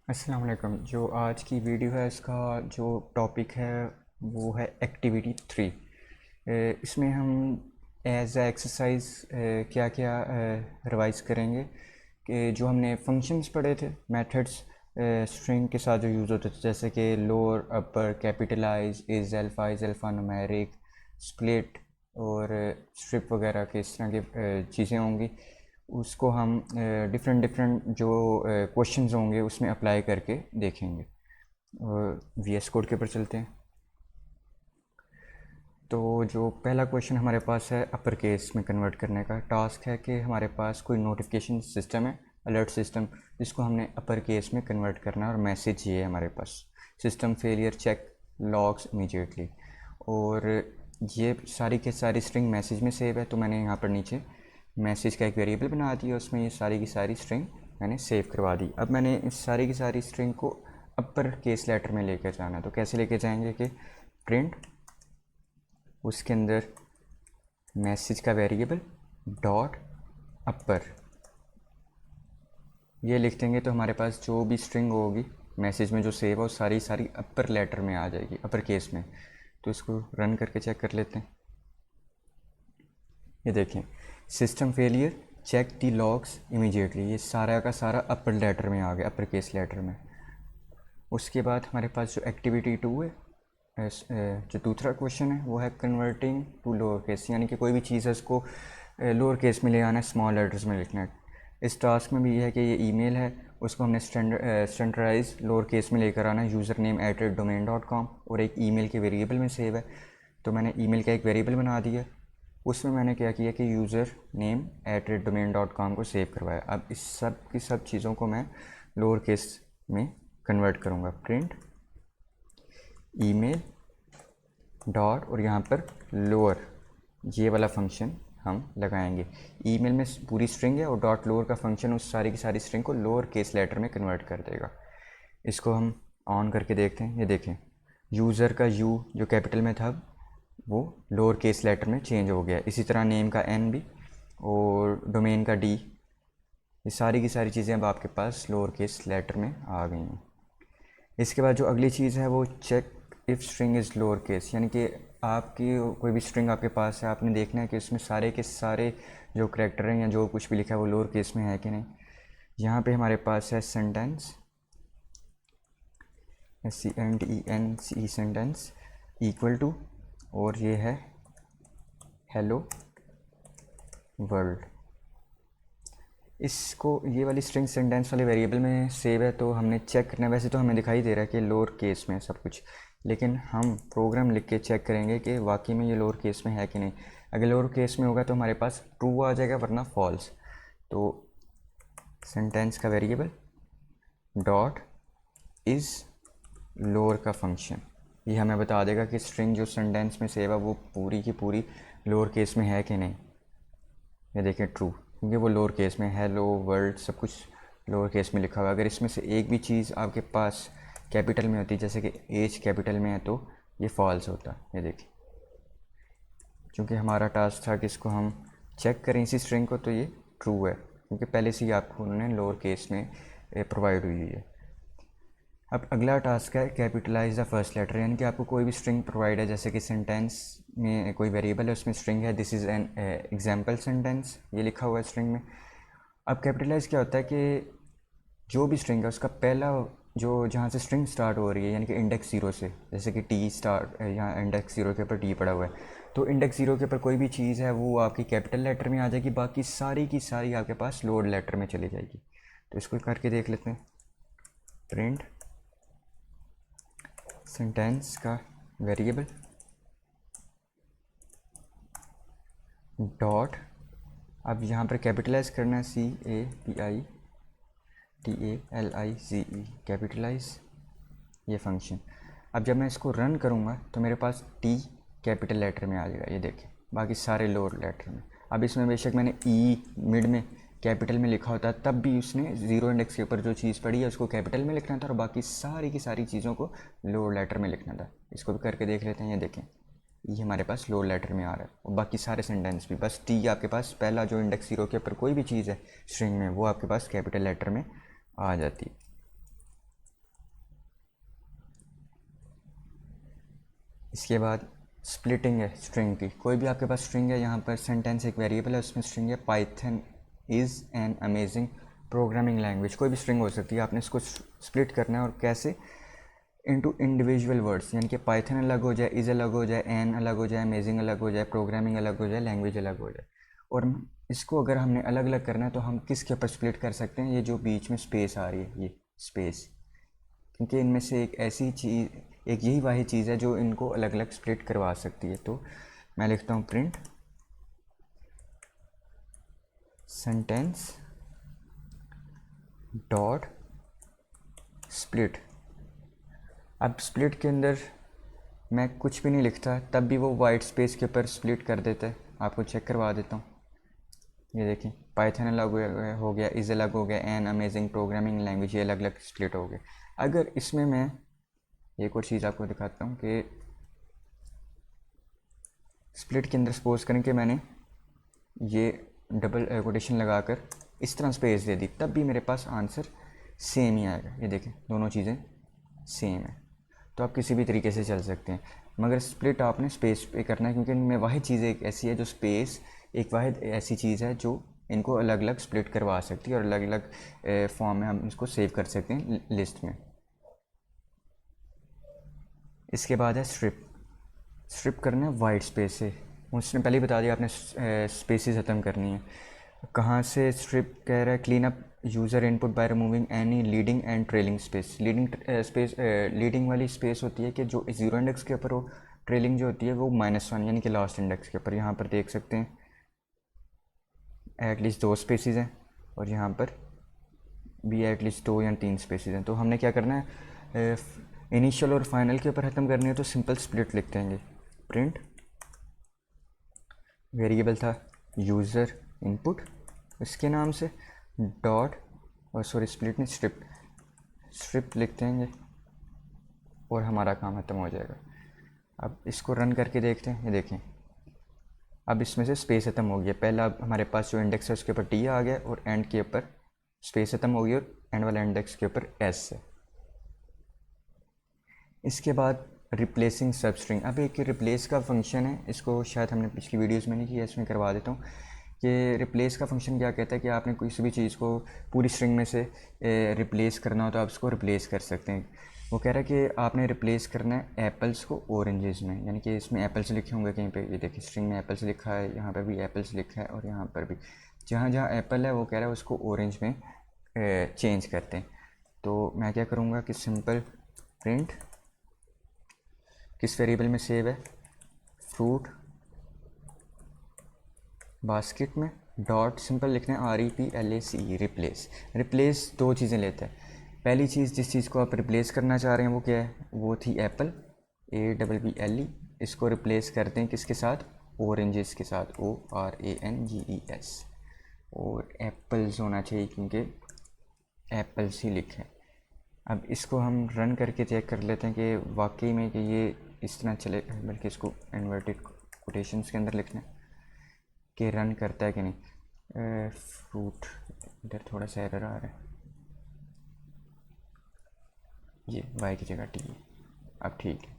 अस्सलाम वालेकुम। जो आज की वीडियो है इसका जो टॉपिक है वो है एक्टिविटी 3। इसमें हम एज ए एक्सरसाइज क्या क्या रिवाइज करेंगे कि जो हमने फंक्शंस पढ़े थे, मेथड्स स्ट्रिंग के साथ जो यूज़ होते थे, जैसे कि lower, upper, capitalize, is alphanumeric, split और स्ट्रिप वगैरह के इस तरह की चीज़ें होंगी। उसको हम डिफरेंट डिफरेंट जो क्वेश्चंस होंगे उसमें अप्लाई करके देखेंगे। और वीएस कोड के ऊपर चलते हैं। तो जो पहला क्वेश्चन हमारे पास है अपर केस में कन्वर्ट करने का टास्क है कि हमारे पास कोई नोटिफिकेशन सिस्टम है, अलर्ट सिस्टम, जिसको हमने अपर केस में कन्वर्ट करना है। और मैसेज ये है हमारे पास, system failure check logs immediately. और ये सारी के सारी स्ट्रिंग मैसेज में सेव है, तो मैंने यहाँ पर नीचे मैसेज का एक वेरिएबल बना दिया, उसमें ये सारी की सारी स्ट्रिंग मैंने सेव करवा दी। अब मैंने इस सारी की सारी स्ट्रिंग को अपर केस लेटर में लेकर जाना है। तो कैसे लेके जाएंगे कि प्रिंट, उसके अंदर मैसेज का वेरिएबल डॉट अपर, ये लिख देंगे तो हमारे पास जो भी स्ट्रिंग होगी मैसेज में जो सेव है वो सारी सारी अपर लेटर में आ जाएगी, अपर केस में। तो इसको रन करके चेक कर लेते हैं। ये देखें, system failure check the logs immediately, ये सारा का सारा अपर लेटर में आ गया, अपर केस लेटर में। उसके बाद हमारे पास जो एक्टिविटी 2 है, जो दूसरा क्वेश्चन है वो है कन्वर्टिंग टू लोअर केस, यानी कि कोई भी चीज़ है उसको लोअर केस में ले आना है, स्मॉल लेटर्स में लिखना है। इस टास्क में भी ये है कि ये ईमेल है, उसको हमने स्टैंडर्डाइज लोअर केस में लेकर आना है, यूज़र नेम @domain.com, और एक ईमेल के वेरिएबल में सेव है। तो मैंने ईमेल का एक वेरिएबल बना दिया, उसमें मैंने क्या किया कि यूज़र नेम @domain.com को सेव करवाया। अब इस सब की सब चीज़ों को मैं लोअर केस में कन्वर्ट करूँगा। प्रिंट ईमेल डॉट, और यहाँ पर लोअर, ये वाला फंक्शन हम लगाएंगे। ईमेल में पूरी स्ट्रिंग है और डॉट लोअर का फंक्शन उस सारी की सारी स्ट्रिंग को लोअर केस लेटर में कन्वर्ट कर देगा। इसको हम ऑन करके देखते हैं। ये देखें, यूज़र का यू जो कैपिटल में था वो लोअर केस लेटर में चेंज हो गया। इसी तरह नेम का एन भी, और डोमेन का डी, ये सारी की सारी चीज़ें अब आपके पास लोअर केस लेटर में आ गई हैं। इसके बाद जो अगली चीज़ है वो check if string is lower case, यानी कि आपकी कोई भी स्ट्रिंग आपके पास है, आपने देखना है कि उसमें सारे के सारे जो करैक्टर हैं या जो कुछ भी लिखा है वो लोअर केस में है कि नहीं। यहाँ पे हमारे पास है sentence, SENTENCE sentence equal to, और ये है हेलो वर्ल्ड। इसको, ये वाली स्ट्रिंग सेंटेंस वाले वेरिएबल में सेव है, तो हमने चेक करना है। वैसे तो हमें दिखाई दे रहा है कि लोअर केस में सब कुछ, लेकिन हम प्रोग्राम लिख के चेक करेंगे कि वाकई में ये लोअर केस में है कि नहीं। अगर लोअर केस में होगा तो हमारे पास ट्रू आ जाएगा, वरना फॉल्स। तो सेंटेंस का वेरिएबल डॉट इज़ लोअर का फंक्शन, ये हमें बता देगा कि स्ट्रिंग जो सेंटेंस में सेव है वो पूरी की पूरी लोअर केस में है कि नहीं। ये देखें ट्रू, क्योंकि वो लोअर केस में, हेलो वर्ल्ड सब कुछ लोअर केस में लिखा हुआ है। अगर इसमें से एक भी चीज़ आपके पास कैपिटल में होती, जैसे कि एज कैपिटल में है, तो ये फॉल्स होता। ये देखिए, क्योंकि हमारा टास्क था कि इसको हम चेक करें इसी स्ट्रिंग को, तो ये ट्रू है, क्योंकि पहले से ही आपको उन्होंने लोअर केस में प्रोवाइड हुई है। अब अगला टास्क है कैपिटलाइज द फर्स्ट लेटर, यानी कि आपको कोई भी स्ट्रिंग प्रोवाइड है, जैसे कि सेंटेंस में कोई वेरिएबल है उसमें स्ट्रिंग है, this is an example sentence, ये लिखा हुआ है स्ट्रिंग में। अब कैपिटलाइज क्या होता है कि जो भी स्ट्रिंग है उसका पहला, जो जहाँ से स्ट्रिंग स्टार्ट हो रही है, यानी कि इंडेक्स 0 से, जैसे कि टी स्टार्ट, यहाँ इंडेक्स 0 के ऊपर टी पड़ा हुआ है, तो इंडेक्स 0 के ऊपर कोई भी चीज़ है वो आपकी कैपिटल लेटर में आ जाएगी, बाकी सारी की सारी आपके पास लोअर लेटर में चली जाएगी। तो इसको करके देख लेते हैं। प्रिंट सेंटेंस का वेरिएबल डॉट, अब यहाँ पर कैपिटलाइज करना है, CAPITALIZE, कैपिटलाइज ये फंक्शन। अब जब मैं इसको रन करूँगा तो मेरे पास टी कैपिटल लेटर में आ जाएगा, ये देखें, बाकी सारे लोअर लेटर में। अब इसमें बेशक मैंने ई मिड में कैपिटल में लिखा होता है, तब भी उसने ज़ीरो इंडेक्स के ऊपर जो चीज़ पड़ी है उसको कैपिटल में लिखना था, और बाकी सारी की सारी चीज़ों को लोअर लेटर में लिखना था। इसको भी करके देख लेते हैं। ये देखें, ये हमारे पास लोअर लेटर में आ रहा है, और बाकी सारे सेंटेंस भी, बस टी आपके पास पहला जो इंडेक्स 0 के ऊपर कोई भी चीज़ है स्ट्रिंग में वो आपके पास कैपिटल लेटर में आ जाती है। इसके बाद स्प्लिटिंग है स्ट्रिंग की। कोई भी आपके पास स्ट्रिंग है, यहाँ पर सेंटेंस एक वेरिएबल है, उसमें स्ट्रिंग है Python is an amazing programming language. कोई भी स्ट्रिंग हो सकती है, आपने इसको स्प्लिट करना है और कैसे, इनटू इंडिविजुअल वर्ड्स, यानी कि पाइथन अलग हो जाए, इज़ अलग हो जाए, एन अलग हो जाए, अमेजिंग अलग हो जाए, प्रोग्रामिंग अलग हो जाए, लैंग्वेज अलग हो जाए। और इसको अगर हमने अलग अलग करना है तो हम किसके ऊपर स्प्लिट कर सकते हैं, ये जो बीच में स्पेस आ रही है, ये स्पेस, क्योंकि इनमें से एक ऐसी चीज़, एक यही वाही चीज़ है जो इनको अलग अलग स्प्लिट करवा सकती है। तो मैं लिखता हूँ प्रिंट सेंटेंस डॉट स्प्लिट। अब स्प्लिट के अंदर मैं कुछ भी नहीं लिखता, तब भी वो वाइट स्पेस के ऊपर स्प्लिट कर देता है। आपको चेक करवा देता हूँ, ये देखिए पाइथन अलग हो गया, इज़ अलग हो गया, एन अमेजिंग प्रोग्रामिंग लैंग्वेज, ये अलग अलग स्प्लिट हो गए। अगर इसमें मैं एक और चीज़ आपको दिखाता हूँ कि स्प्लिट के अंदर सपोज करें कि मैंने ये डबल कोटेशन लगाकर इस तरह स्पेस दे दी, तब भी मेरे पास आंसर सेम ही आएगा। ये देखें दोनों चीज़ें सेम है। तो आप किसी भी तरीके से चल सकते हैं, मगर स्प्लिट आपने स्पेस पे करना है, क्योंकि इनमें वाहिद चीज़ एक ऐसी है जो स्पेस, एक वाहिद ऐसी चीज़ है जो इनको अलग अलग स्प्लिट करवा सकती है और अलग अलग फॉर्म में हम इसको सेव कर सकते हैं लिस्ट में। इसके बाद है स्ट्रिप। स्ट्रिप करना है वाइट स्पेस से। उसने पहले ही बता दिया आपने स्पेसेस ख़त्म करनी है। कहाँ से स्ट्रिप कह रहा है, clean up user input by removing any leading and trailing space. Leading वाली स्पेस होती है कि जो जीरो इंडेक्स के ऊपर हो, ट्रेलिंग जो होती है वो -1 यानी कि लास्ट इंडेक्स के ऊपर। यहाँ पर देख सकते हैं एटलीस्ट 2 स्पेसिस हैं और यहाँ पर भी एटलीस्ट 2 या 3 स्पेसिस हैं। तो हमने क्या करना है, इनिशियल और फाइनल के ऊपर ख़त्म करनी है, तो सिंपल स्प्लिट लिख देंगे। प्रिंट वेरिएबल था यूज़र इनपुट, इसके नाम से डॉट, और सॉरी स्प्लिट में स्ट्रिप लिख देंगे और हमारा काम ख़त्म हो जाएगा। अब इसको रन करके देखते हैं, ये देखें अब इसमें से स्पेस ख़त्म हो गया। पहला अब हमारे पास जो इंडेक्स है उसके ऊपर टी आ गया और एंड के ऊपर स्पेस ख़त्म हो गई और एंड वाला इंडेक्स के ऊपर एस है। इसके बाद रिप्लेसिंग सब स्ट्रिंग। अब एक रिप्लेस का फंक्शन है, इसको शायद हमने पिछली वीडियोस में नहीं किया, इसमें करवा देता हूँ कि रिप्लेस का फंक्शन क्या कहता है कि आपने किसी भी चीज़ को पूरी स्ट्रिंग में से रिप्लेस करना हो तो आप इसको रिप्लेस कर सकते हैं। वो कह रहा है कि आपने रिप्लेस करना है एप्पल्स को ऑरेंजेस में, यानी कि इसमें एप्पल्स लिखे होंगे कहीं पे, ये देखिए स्ट्रिंग में एप्पल्स लिखा है, यहाँ पर भी एप्पल्स लिखा है और यहाँ पर भी, जहाँ जहाँ एप्पल है वो कह रहा है उसको ऑरेंज में चेंज करते हैं। तो मैं क्या करूँगा कि सिंपल प्रिंट किस वेरिएबल में सेव है, फ्रूट बास्केट में, डॉट सिंपल लिखना है REPLACE रिप्लेस। रिप्लेस 2 चीज़ें लेता है। पहली चीज़ जिस चीज़ को आप रिप्लेस करना चाह रहे हैं वो क्या है, वो थी एप्पल, APPLE। इसको रिप्लेस करते हैं किसके साथ, ऑरेंजेस के साथ, ORANGES। और एप्पल्स होना चाहिए क्योंकि एप्पल्स ही लिखा है। अब इसको हम रन करके चेक कर लेते हैं कि वाकई में कि ये इस तरह चले, बल्कि इसको इन्वर्टेड कोटेशंस के अंदर लिखना है कि रन करता है कि नहीं। फ्रूट, इधर थोड़ा सा एरर आ रहा है, ये वाई की जगह टी है, अब ठीक है।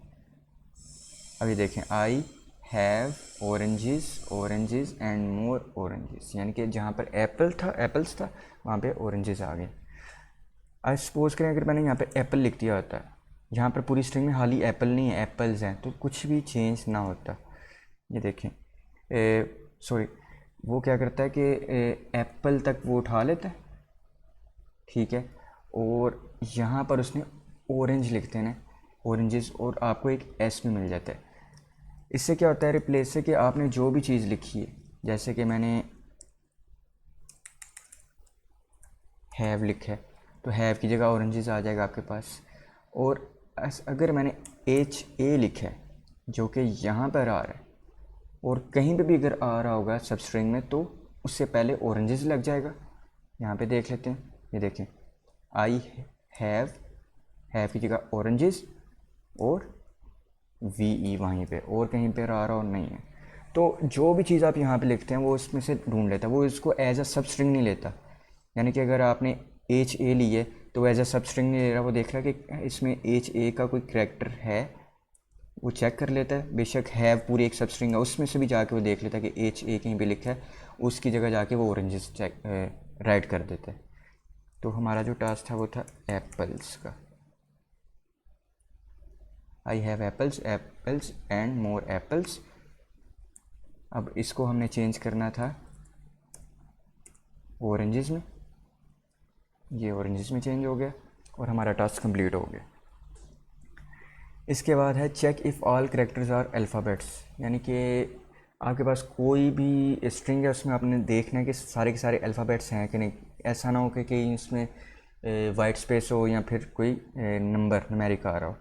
अभी देखें I have oranges and more oranges, यानी कि जहाँ पर एप्पल्स था वहाँ पे ऑरेंजेस आ गए। आज सपोज करें अगर मैंने यहाँ पे एप्पल लिख दिया होता, यहाँ पर पूरी स्ट्रिंग में हाली एप्पल नहीं है, एप्पल्स हैं, तो कुछ भी चेंज ना होता। ये देखें सॉरी, वो क्या करता है कि एप्पल तक वो उठा लेता है, ठीक है, और यहाँ पर उसने ऑरेंज लिख देना, ऑरेंजेस, और आपको एक एस भी मिल जाता है। इससे क्या होता है रिप्लेस से कि आपने जो भी चीज़ लिखी है, जैसे कि मैंने हैव लिखा है तो हैव की जगह ऑरेंजेस आ जाएगा आपके पास। और अगर मैंने HA लिखा है जो कि यहाँ पर आ रहा है और कहीं पे भी अगर आ रहा होगा सब स्ट्रिंग में, तो उससे पहले ऑरेंजेस लग जाएगा। यहाँ पे देख लेते हैं, ये देखें आई हैव की जगह ऑरेंजेस और VE वहीं पे, और कहीं पर आ रहा और नहीं है। तो जो भी चीज़ आप यहाँ पे लिखते हैं वो इसमें से ढूंढ लेता है, वो इसको एज अ सब स्ट्रिंग नहीं लेता। यानी कि अगर आपने HA लिए तो एज अ सब स्ट्रिंग नहीं ले रहा, वो देख रहा है कि इसमें HA का कोई करैक्टर है वो चेक कर लेता है, बेशक हैव पूरी एक सब स्ट्रिंग है उसमें से भी जाके वो देख लेता है कि एच ए कहीं पे लिखा है, उसकी जगह जाके वो ऑरेंजेस चेक राइट कर देता है। तो हमारा जो टास्क था वो था एप्पल्स का। I have apples, apples and more apples. अब इसको हमने चेंज करना था ऑरेंजेस में, ये ऑरेंजेस में चेंज हो गया और हमारा टास्क कंप्लीट हो गया। इसके बाद है check if all characters are alphabets, यानी कि आपके पास कोई भी स्ट्रिंग है उसमें आपने देखना है कि सारे के सारे अल्फ़ाबेट्स हैं कि नहीं। ऐसा ना हो कि कहीं इसमें वाइट स्पेस हो या फिर कोई नंबर न्यूमेरिक आ रहा हो।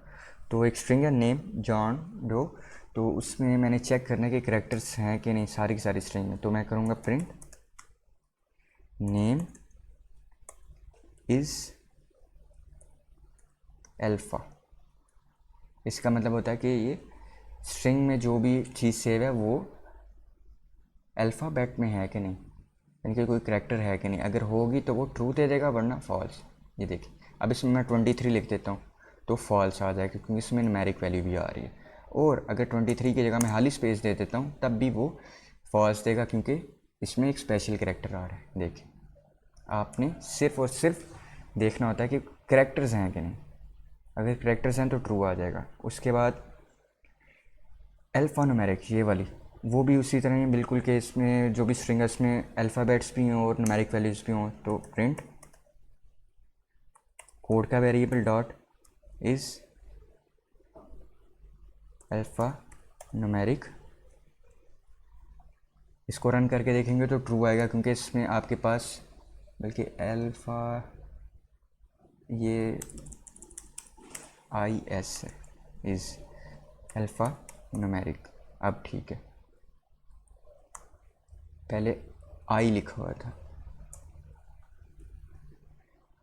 तो एक स्ट्रिंग है नेम जॉन डो, तो उसमें मैंने चेक करना है कि करेक्टर्स हैं कि नहीं, सारी की सारी स्ट्रिंग में। तो मैं करूँगा प्रिंट नेम इज़ अल्फ़ा। इसका मतलब होता है कि ये स्ट्रिंग में जो भी चीज़ सेव है वो अल्फ़ाबेट में है कि नहीं, यानी कि कोई करैक्टर है कि नहीं। अगर होगी तो वो ट्रू दे देगा, वरना फॉल्स। ये देखिए, अब इसमें मैं 23 लिख देता हूँ तो फॉल्स आ जाएगा क्योंकि इसमें न्यूमेरिक वैल्यू भी आ रही है। और अगर 23 की जगह मैं खाली स्पेस दे देता हूँ तब भी वो फॉल्स देगा क्योंकि इसमें एक स्पेशल करैक्टर आ रहा है। देखिए, आपने सिर्फ और सिर्फ देखना होता है कि करैक्टर्स हैं कि नहीं। अगर करैक्टर्स हैं तो ट्रू आ जाएगा। उसके बाद अल्फ़ा न्यूमेरिक, ये वाली वो भी उसी तरह ही बिल्कुल कि इसमें जो भी स्ट्रिंग है उसमें अल्फ़ाबेट्स भी हों और न्यूमेरिक वैल्यूज़ भी हों। तो प्रिंट कोड का variable dot is alpha numeric. इसको रन करके देखेंगे तो ट्रू आएगा क्योंकि इसमें आपके पास बल्कि अल्फ़ा ये आई एस है, इज़ अल्फ़ा न्यूमेरिक। अब ठीक है, पहले आई लिखा हुआ था।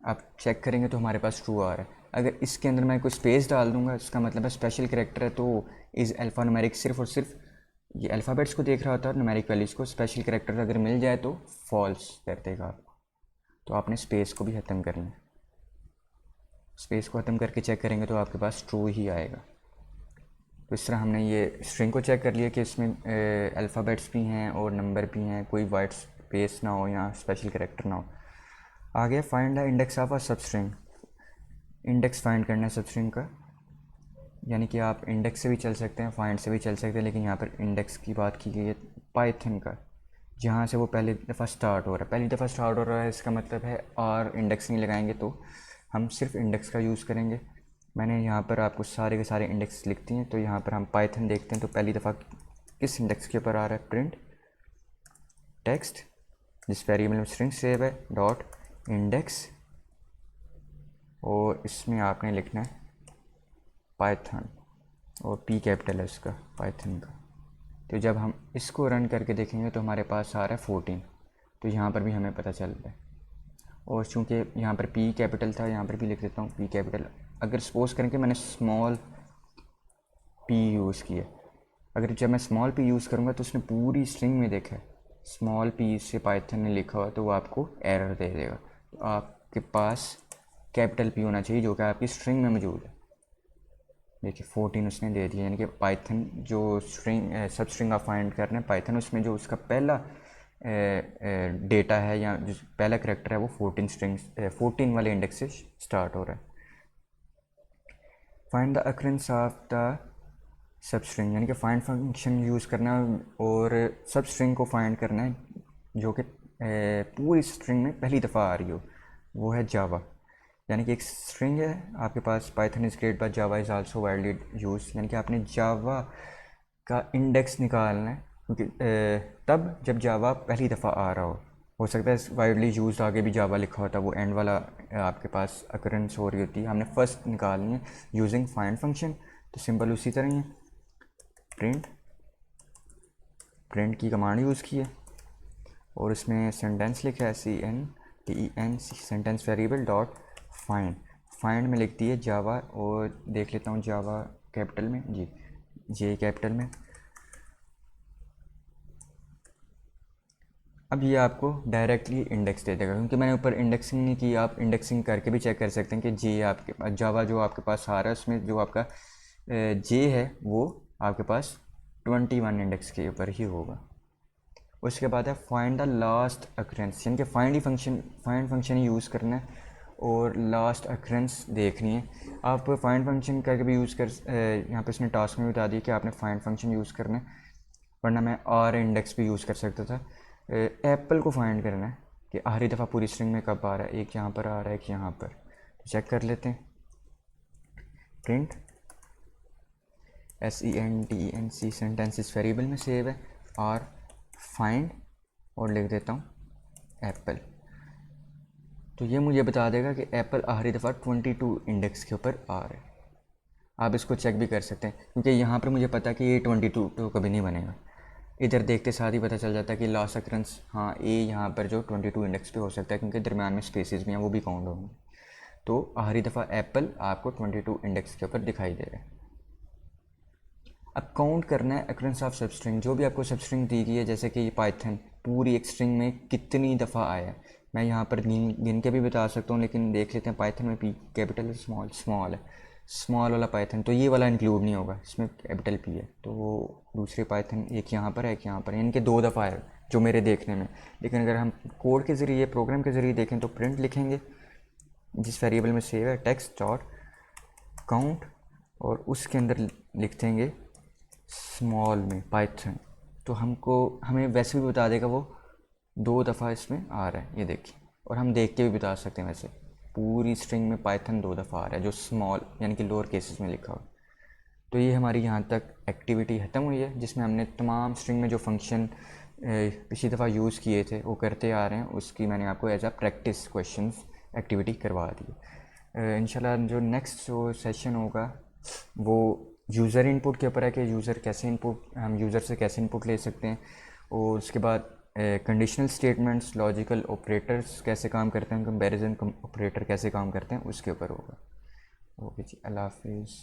अब चेक करेंगे तो हमारे पास ट्रू आ रहा है। अगर इसके अंदर मैं कोई स्पेस डाल दूंगा इसका मतलब है स्पेशल कैरेक्टर है, तो इज़ अल्फ़ा न्यूमेरिक सिर्फ और सिर्फ ये अल्फ़ाबेट्स को देख रहा होता है, न्यूमेरिक वैल्यूज़ को। स्पेशल कैरेक्टर अगर मिल जाए तो फॉल्स कर देगा आपको। तो आपने स्पेस को भी ख़त्म करना है। स्पेस को ख़त्म करके चेक करेंगे तो आपके पास ट्रू ही आएगा। तो इस तरह हमने ये स्ट्रिंग को चेक कर लिया कि इसमें अल्फ़ाबेट्स भी हैं और नंबर भी हैं, कोई वाइट स्पेस ना हो या स्पेशल कैरेक्टर ना हो। आगे find the index of a सब स्ट्रिंग। इंडेक्स फाइंड करना है सब स्ट्रिंग का, यानी कि आप इंडेक्स से भी चल सकते हैं, फाइंड से भी चल सकते हैं, लेकिन यहाँ पर इंडेक्स की बात की गई है पाइथन का, जहाँ से वो पहली दफ़ा स्टार्ट हो रहा है। पहली दफ़ा स्टार्ट हो रहा है इसका मतलब है और इंडेक्स नहीं लगाएंगे, तो हम सिर्फ इंडेक्स का यूज़ करेंगे। मैंने यहाँ पर आपको सारे के सारे इंडेक्स लिखती हैं। तो यहाँ पर हम पाइथन देखते हैं तो पहली दफ़ा किस इंडेक्स के ऊपर आ रहा है, प्रिंट टेक्स्ट जिस वेरिएबल में स्ट्रिंग सेव है डॉट इंडेक्स, और इसमें आपने लिखना है पाइथन और पी कैपिटल है उसका, पाइथन का। तो जब हम इसको रन करके देखेंगे तो हमारे पास आ रहा है 14। तो यहाँ पर भी हमें पता चल रहा है। और चूँकि यहाँ पर पी कैपिटल था, यहाँ पर भी लिख देता हूँ पी कैपिटल। अगर सपोज़ करें कि मैंने स्मॉल पी यूज़ किया, अगर जब मैं स्मॉल पी यूज़ करूँगा तो उसने पूरी स्ट्रिंग में देखा है स्मॉल पी से पाइथन ने लिखा हुआ, तो वो आपको एरर दे देगा। तो आपके पास कैपिटल पी होना चाहिए जो कि आपकी स्ट्रिंग में मौजूद है। देखिए 14 उसने दे दिया, यानी कि पाइथन जो स्ट्रिंग सब स्ट्रिंग आप फाइंड कर रहे हैं पाइथन, उसमें जो उसका पहला डेटा है या जो पहला करेक्टर है वो 14 वाले इंडेक्स से स्टार्ट हो रहा है। Find the occurrence of the sub string, यानी कि फाइंड फंक्शन यूज़ करना है और सब स्ट्रिंग को फाइंड करना है जो कि पूरी स्ट्रिंग में पहली दफ़ा आ रही हो। वो है जावा, यानी कि एक स्ट्रिंग है आपके पास Python is great but Java is also widely use, यानी कि आपने जावा का इंडेक्स निकालना है क्योंकि तब जब जावा पहली दफ़ा आ रहा हो सकता है वाइडली यूज आगे भी जावा लिखा होता है, वो एंड वाला आपके पास अकरेंस हो रही होती है। हमने फर्स्ट निकालनी है यूजिंग फाइंड फंक्शन। तो सिंपल उसी तरह ही है, प्रिंट की कमांड यूज़ की है और इसमें सेंटेंस लिखा है CNTEN sentence variable dot find. Find में लिख दी है जावा, और देख लेता हूँ जावा कैपिटल में, जी जे कैपिटल में। अब ये आपको डायरेक्टली इंडेक्स दे देगा क्योंकि मैंने ऊपर इंडेक्सिंग नहीं की। आप इंडेक्सिंग करके भी चेक कर सकते हैं कि जी आपके पास जावा जो आपके पास आ रहा है उसमें जो आपका जे है वो आपके पास 21 इंडेक्स के ऊपर ही होगा। उसके बाद है फाइंड द लास्ट अक्रेंस, यानी कि फाइंड फंक्शन ही यूज़ करना है और लास्ट अक्रेंस देखनी है। आप फाइंड फंक्शन करके भी यूज़ कर यहाँ पे इसने टास्क में बता दिया कि आपने फाइंड फंक्शन यूज़ करना है, वरना मैं आर इंडेक्स भी यूज़ कर सकता था। एप्पल को फाइंड करना है कि आखिरी दफ़ा पूरी स्ट्रिंग में कब आ रहा है, एक यहाँ पर आ रहा है एक यहाँ पर, तो चेक कर लेते हैं। प्रिंट SENTENC सेंटेंसेस वेरिएबल में सेव है और फाइंड और लिख देता हूँ एप्पल, तो ये मुझे बता देगा कि एप्पल आखिरी दफ़ा 22 इंडेक्स के ऊपर आ रहा है। आप इसको चेक भी कर सकते हैं क्योंकि यहाँ पर मुझे पता है कि ये 22 तो कभी नहीं बनेगा, इधर देखते साथ ही पता चल जाता है कि लास्ट अक्रेंस हाँ ए यहाँ पर जो 22 इंडेक्स पे हो सकता है क्योंकि दरम्यान में स्पेसेस भी हैं वो भी काउंट होंगे। तो आखिरी दफ़ा एप्पल आपको 22 इंडेक्स के ऊपर दिखाई दे रहा है। अब काउंट करना है अक्रेंस ऑफ सबस्ट्रिंग, जो भी आपको सबस्ट्रिंग दी गई है, जैसे कि पाइथन पूरी एक स्ट्रिंग में कितनी दफ़ा आया है, मैं यहाँ पर गिन के भी बता सकता हूँ, लेकिन देख लेते हैं पाइथन में पी कैपिटल है स्मॉल स्मॉल है, स्मॉल वाला पाइथन तो ये वाला इंक्लूड नहीं होगा, इसमें कैपिटल पी है, तो वो दूसरे पाइथन एक यहाँ पर है एक यहाँ पर, यानी कि 2 दफ़ा है जो मेरे देखने में। लेकिन अगर हम कोड के ज़रिए प्रोग्राम के ज़रिए देखें तो प्रिंट लिखेंगे जिस वेरिएबल में सेव है टेक्स्ट डॉट काउंट और उसके अंदर लिख देंगे स्मॉल में पाइथन, तो हमें वैसे भी बता देगा वो 2 दफ़ा इसमें आ रहा है, ये देखिए, और हम देख के भी बता सकते हैं वैसे पूरी स्ट्रिंग में पाइथन 2 दफ़ा आ रहा है जो स्मॉल यानी कि लोअर केसेस में लिखा हो। तो ये हमारी यहाँ तक एक्टिविटी ख़त्म हुई है जिसमें हमने तमाम स्ट्रिंग में जो फंक्शन पिछली दफ़ा यूज़ किए थे वो करते आ रहे हैं, उसकी मैंने आपको as a practice questions activity करवा दी। इंशाल्लाह जो नेक्स्ट जो सेशन होगा वो यूज़र इनपुट के ऊपर है कि हम यूज़र से कैसे इनपुट ले सकते हैं, और उसके बाद कंडीशनल स्टेटमेंट्स, लॉजिकल ऑपरेटर्स कैसे काम करते हैं, कंपैरिजन ऑपरेटर कैसे काम करते हैं, उसके ऊपर होगा। ओके जी, अल्लाह हाफिज़।